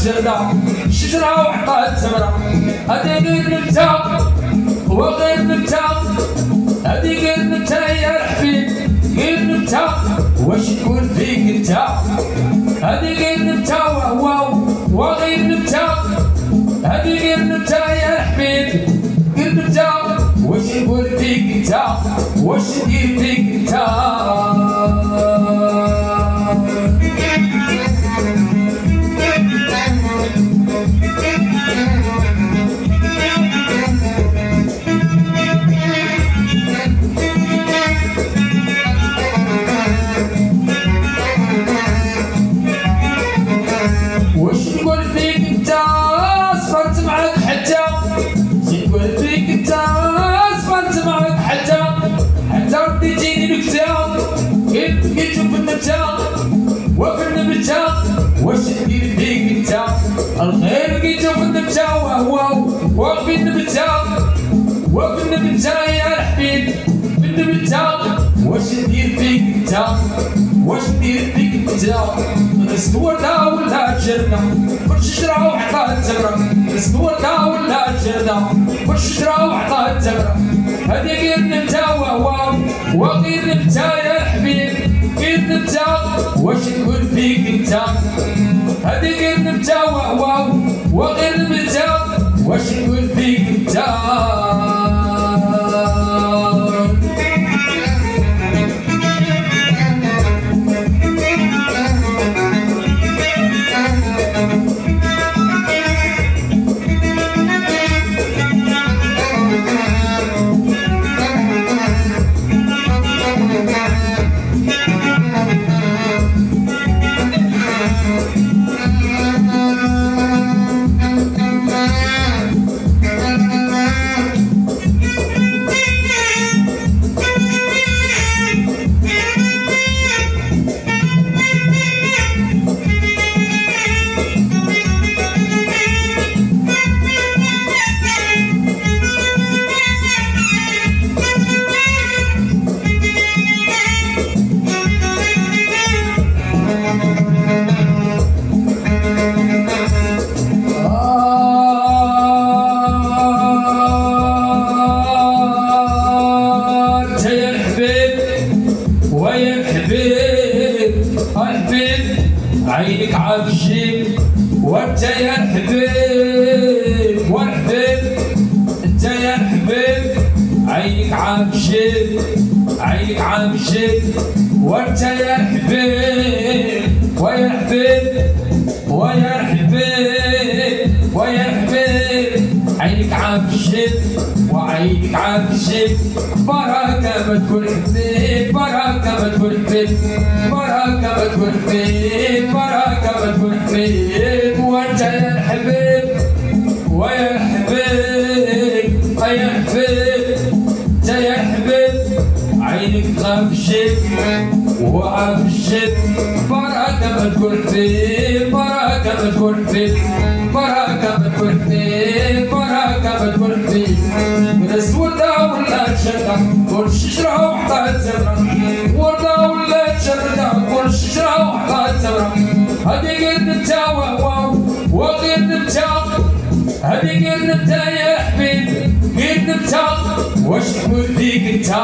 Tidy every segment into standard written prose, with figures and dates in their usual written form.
الجردة شجرة وحطها تمرة هادي غير نبتة وغير نبتة هادي غير نبتة يا الحبيب غير نبتة واش تقول فيك انت هادي غير نبتة وغير نبتة هادي غير نبتة يا الحبيب غير نبتة واش نقول فيك انت واش ندير فيك انت واش نقول فيك انت صبرت معاك حتى نقول فيك انت صبرت معاك حتى رديتيني نكتة كيف بقيتو في النبتة وفي النبتة واش ندير فيك انت الخير لقيتو في النبتة وفي النبتة وفي النبتة يا الحبيب في النبتة واش ندير فيك انت واش ندير فيك انت رزق وردة ولا جردة كل شجرة وحطها تمرة رزق وردة ولا جردة كل شجرة وحطها تمرة هادي غير نبتة وغير نبتة يا الحبيب غير نبتة واش نقول فيك انت هادي غير نبتة وغير نبتة واش نقول فيك انت عينك عافشيك وانت يا الحبيب والحبيب انت يا الحبيب عينك عافشيك عينك عافشيك وانت يا الحبيب ويا الحبيب ويا الحبيب ويا الحبيب عينك عافشيك وعينك عافشيك بركة ما تكون حبيب بركة ما تكون حبيب بركة ما تكون حبيب بركة ما تكون حبيب وانت يا الحبيب ويا الحبيب ويا الحبيب انت يا الحبيب عينك غافشيك وعافشيك بركة ما تكون حبيب بركة ما تكون حبيب بركة ما تكون حبيب بركة ما تكون حبيب ناس وردة ولا جردة كل شجرة وحدها تمرة وردة ولا جردة كل شجرة وحدها تمرة هادي غير نبتة وغير نبتة هادي غير نبتة يا حبيب غير نبتة واش نقول فيك انت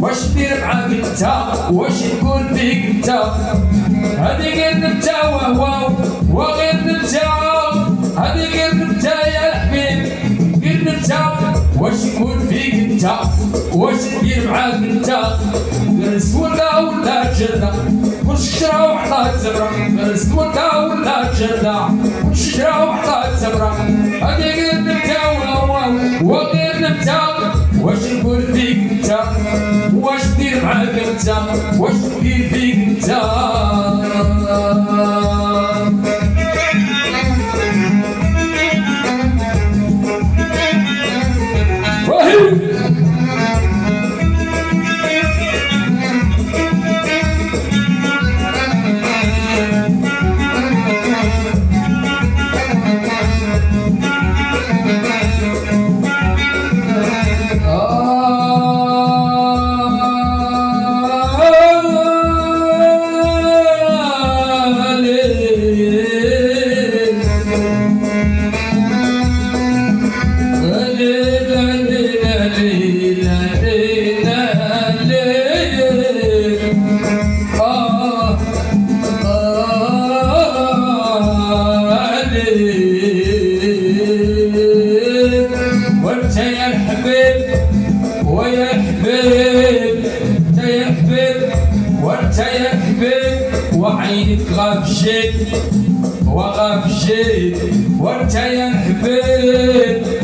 واش ندير معاك انت واش نقول فيك انت هادي غير نبتة وغير نبتة هادي غير نبتة يا الحبيب غير نبتة واش نقول فيك انت واش ندير معاك انت درس ولا جردة كل شجرة وحطها تمرة درس ولا جردة كل شجرة وحطها تمرة هادي غير نبتة وغير نبتة واش نقول فيك انت واش ندير معاك انت واش ندير فيك انت عليه وانت يا الحبيب ويا الحبيب انت يا الحبيب وانت يا الحبيب وعينك غفشت وغفشت وانت يا الحبيب